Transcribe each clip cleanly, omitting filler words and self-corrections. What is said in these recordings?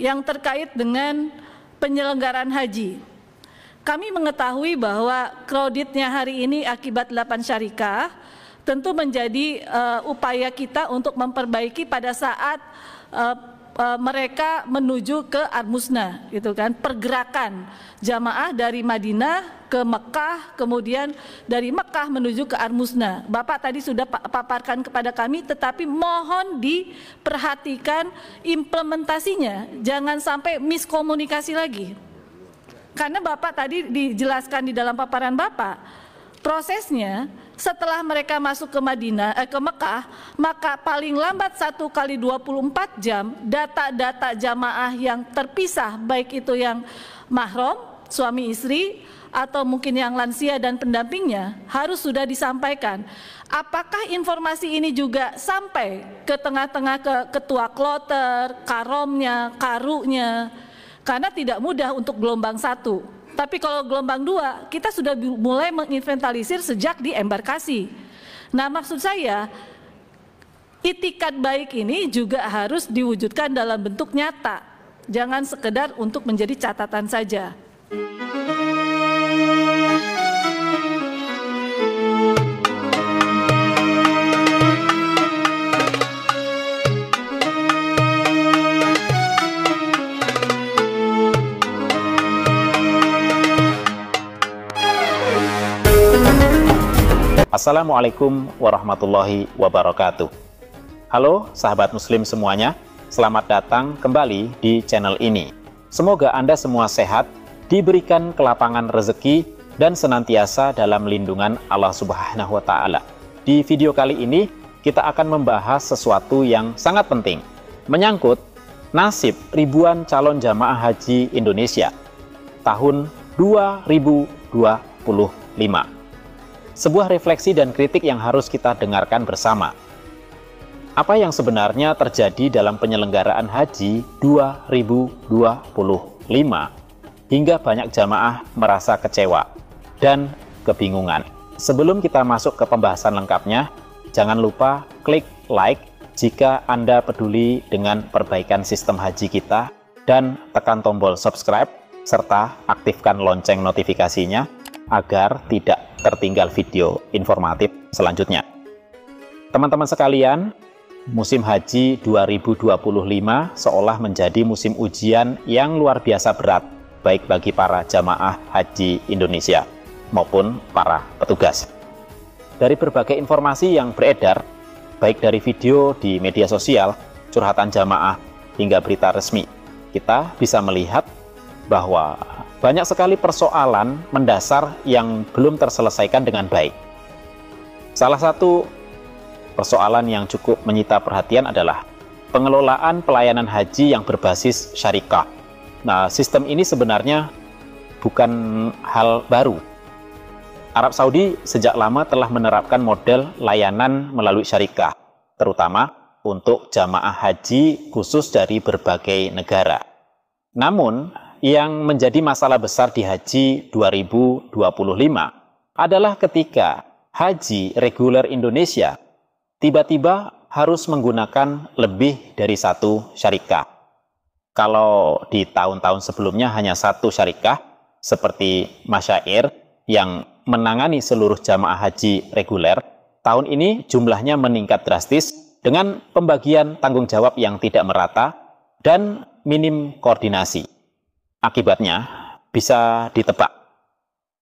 yang terkait dengan penyelenggaraan haji. Kami mengetahui bahwa kreditnya hari ini akibat 8 syarikah tentu menjadi upaya kita untuk memperbaiki pada saat mereka menuju ke Al-Musna, gitu kan, pergerakan jamaah dari Madinah ke Mekah, kemudian dari Mekah menuju ke Al-Musna. Bapak tadi sudah paparkan kepada kami, tetapi mohon diperhatikan implementasinya, jangan sampai miskomunikasi lagi. Karena Bapak tadi dijelaskan di dalam paparan Bapak, prosesnya setelah mereka masuk ke ke Mekah, maka paling lambat 1 kali 24 jam data-data jamaah yang terpisah, baik itu yang mahram, suami istri, atau mungkin yang lansia dan pendampingnya, harus sudah disampaikan. Apakah informasi ini juga sampai ke tengah-tengah ke ketua kloter, karomnya, karunya? Karena tidak mudah untuk gelombang 1. Tapi kalau gelombang 2, kita sudah mulai menginventarisir sejak di embarkasi. Nah, maksud saya, itikat baik ini juga harus diwujudkan dalam bentuk nyata. Jangan sekedar untuk menjadi catatan saja. Assalamualaikum warahmatullahi wabarakatuh. Halo sahabat muslim semuanya, selamat datang kembali di channel ini. Semoga Anda semua sehat, diberikan kelapangan rezeki, dan senantiasa dalam lindungan Allah Subhanahu wa Ta'ala. Di video kali ini, kita akan membahas sesuatu yang sangat penting, menyangkut nasib ribuan calon jamaah haji Indonesia tahun 2025. Sebuah refleksi dan kritik yang harus kita dengarkan bersama. Apa yang sebenarnya terjadi dalam penyelenggaraan haji 2025 hingga banyak jamaah merasa kecewa dan kebingungan? Sebelum kita masuk ke pembahasan lengkapnya, jangan lupa klik like jika Anda peduli dengan perbaikan sistem haji kita, dan tekan tombol subscribe serta aktifkan lonceng notifikasinya agar tidak tertinggal video informatif selanjutnya. Teman-teman sekalian, musim haji 2025 seolah menjadi musim ujian yang luar biasa berat, baik bagi para jamaah haji Indonesia maupun para petugas. Dari berbagai informasi yang beredar, baik dari video di media sosial, curhatan jamaah, hingga berita resmi, kita bisa melihat bahwa banyak sekali persoalan mendasar yang belum terselesaikan dengan baik. Salah satu persoalan yang cukup menyita perhatian adalah pengelolaan pelayanan haji yang berbasis syarikah. Nah, sistem ini sebenarnya bukan hal baru. Arab Saudi sejak lama telah menerapkan model layanan melalui syarikah, terutama untuk jamaah haji khusus dari berbagai negara. Namun, yang menjadi masalah besar di haji 2025 adalah ketika haji reguler Indonesia tiba-tiba harus menggunakan lebih dari satu syarikah. Kalau di tahun-tahun sebelumnya hanya satu syarikah, seperti Masyair yang menangani seluruh jamaah haji reguler, tahun ini jumlahnya meningkat drastis dengan pembagian tanggung jawab yang tidak merata dan minim koordinasi. Akibatnya bisa ditebak.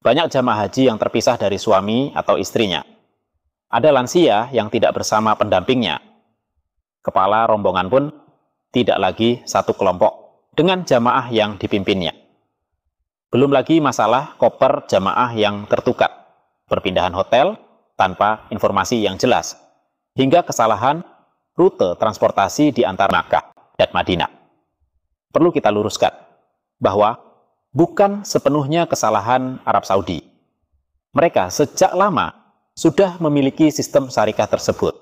Banyak jamaah haji yang terpisah dari suami atau istrinya. Ada lansia yang tidak bersama pendampingnya. Kepala rombongan pun tidak lagi satu kelompok dengan jamaah yang dipimpinnya. Belum lagi masalah koper jamaah yang tertukar, perpindahan hotel tanpa informasi yang jelas, hingga kesalahan rute transportasi di antara Makkah dan Madinah. Perlu kita luruskan bahwa bukan sepenuhnya kesalahan Arab Saudi. Mereka sejak lama sudah memiliki sistem syarikah tersebut.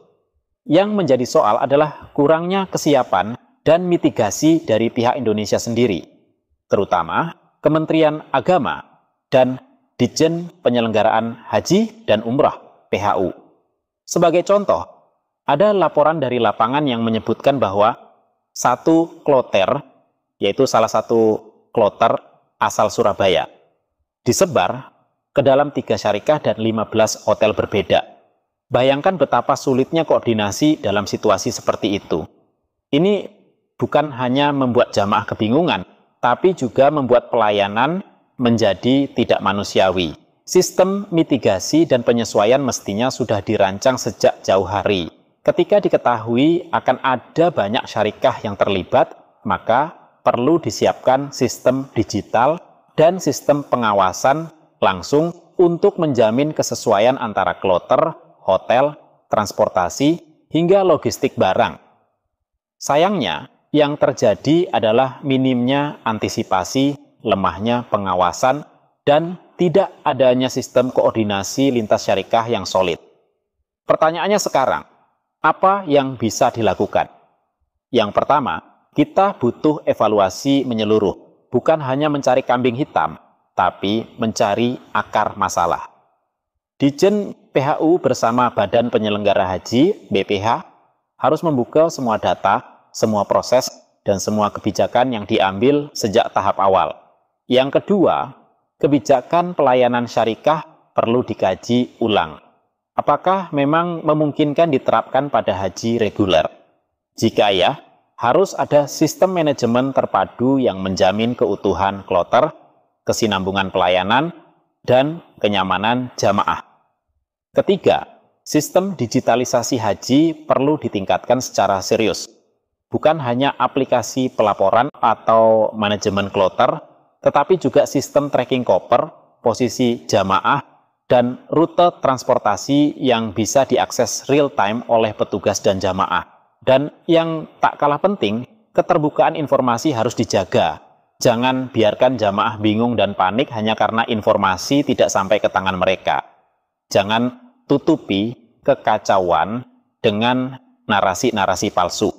Yang menjadi soal adalah kurangnya kesiapan dan mitigasi dari pihak Indonesia sendiri, terutama Kementerian Agama dan Ditjen Penyelenggaraan Haji dan Umrah (PHU). Sebagai contoh, ada laporan dari lapangan yang menyebutkan bahwa satu kloter yaitu salah satu kloter asal Surabaya. Disebar ke dalam 3 syarikah dan 15 hotel berbeda. Bayangkan betapa sulitnya koordinasi dalam situasi seperti itu. Ini bukan hanya membuat jamaah kebingungan, tapi juga membuat pelayanan menjadi tidak manusiawi. Sistem mitigasi dan penyesuaian mestinya sudah dirancang sejak jauh hari. Ketika diketahui akan ada banyak syarikah yang terlibat, maka perlu disiapkan sistem digital dan sistem pengawasan langsung untuk menjamin kesesuaian antara kloter, hotel, transportasi, hingga logistik barang. Sayangnya, yang terjadi adalah minimnya antisipasi, lemahnya pengawasan, dan tidak adanya sistem koordinasi lintas syarikah yang solid. Pertanyaannya sekarang, apa yang bisa dilakukan? Yang pertama, kita butuh evaluasi menyeluruh, bukan hanya mencari kambing hitam, tapi mencari akar masalah. Ditjen PHU bersama Badan Penyelenggara Haji, BPH, harus membuka semua data, semua proses, dan semua kebijakan yang diambil sejak tahap awal. Yang kedua, kebijakan pelayanan syarikah perlu dikaji ulang. Apakah memang memungkinkan diterapkan pada haji reguler? Jika ya, harus ada sistem manajemen terpadu yang menjamin keutuhan kloter, kesinambungan pelayanan, dan kenyamanan jamaah. Ketiga, sistem digitalisasi haji perlu ditingkatkan secara serius. Bukan hanya aplikasi pelaporan atau manajemen kloter, tetapi juga sistem tracking koper, posisi jamaah, dan rute transportasi yang bisa diakses real time oleh petugas dan jamaah. Dan yang tak kalah penting, keterbukaan informasi harus dijaga. Jangan biarkan jamaah bingung dan panik hanya karena informasi tidak sampai ke tangan mereka. Jangan tutupi kekacauan dengan narasi-narasi palsu.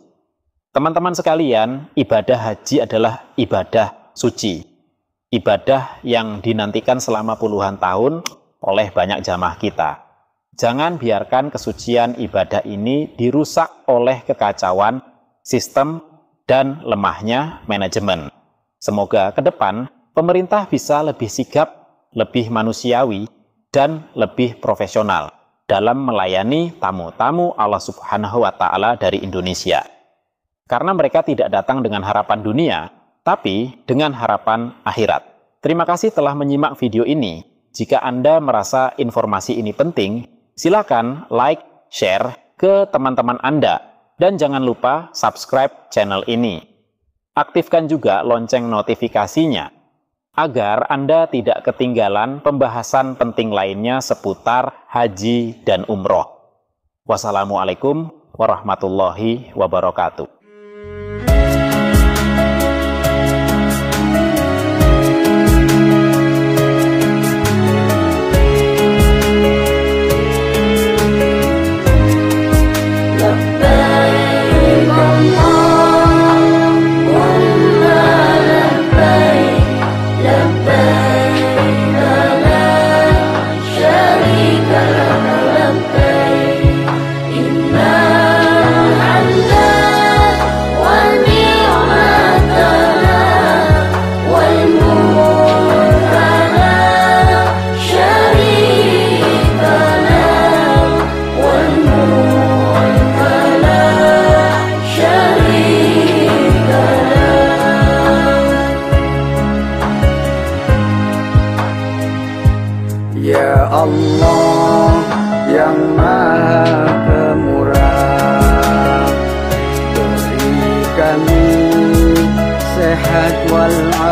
Teman-teman sekalian, ibadah haji adalah ibadah suci. Ibadah yang dinantikan selama puluhan tahun oleh banyak jamaah kita. Jangan biarkan kesucian ibadah ini dirusak oleh kekacauan sistem dan lemahnya manajemen. Semoga ke depan pemerintah bisa lebih sigap, lebih manusiawi, dan lebih profesional dalam melayani tamu-tamu Allah Subhanahu wa Ta'ala dari Indonesia. Karena mereka tidak datang dengan harapan dunia, tapi dengan harapan akhirat. Terima kasih telah menyimak video ini. Jika Anda merasa informasi ini penting, silakan like, share ke teman-teman Anda, dan jangan lupa subscribe channel ini. Aktifkan juga lonceng notifikasinya, agar Anda tidak ketinggalan pembahasan penting lainnya seputar haji dan umroh. Wassalamualaikum warahmatullahi wabarakatuh. Ya Allah yang Maha Pemurah, beri kami sehat walafiat,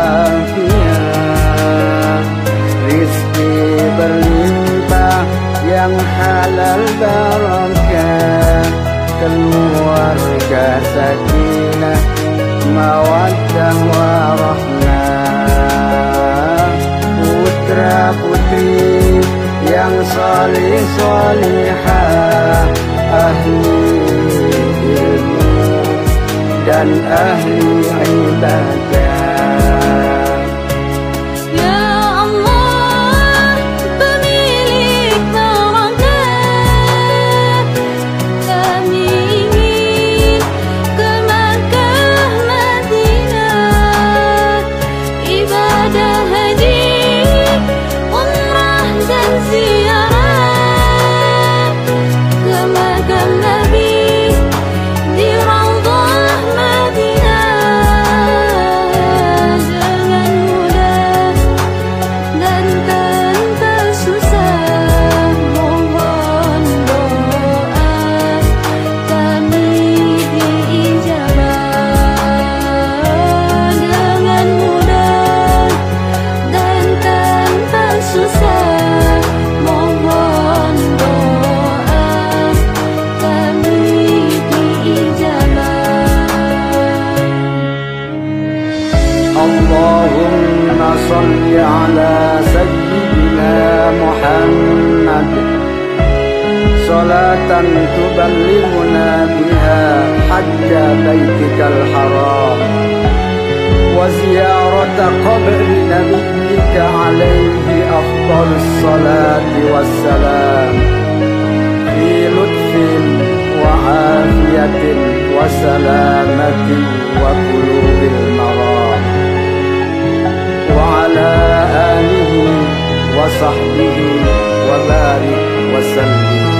rizki berlimpah yang halal barakah, keluarga sakinah, mawaddah warahmah, putra putri yang salih salihah, ahli ilmu dan ahli ibadah. صل على سيدنا محمد صلاة تبلغنا بها حج بيتك الحرام وزيارة قبر نبيك عليه أفضل الصلاة والسلام في لطف وعافية وسلامة وقلوب المرام وعلى آله وصحبه وبارك وسلم.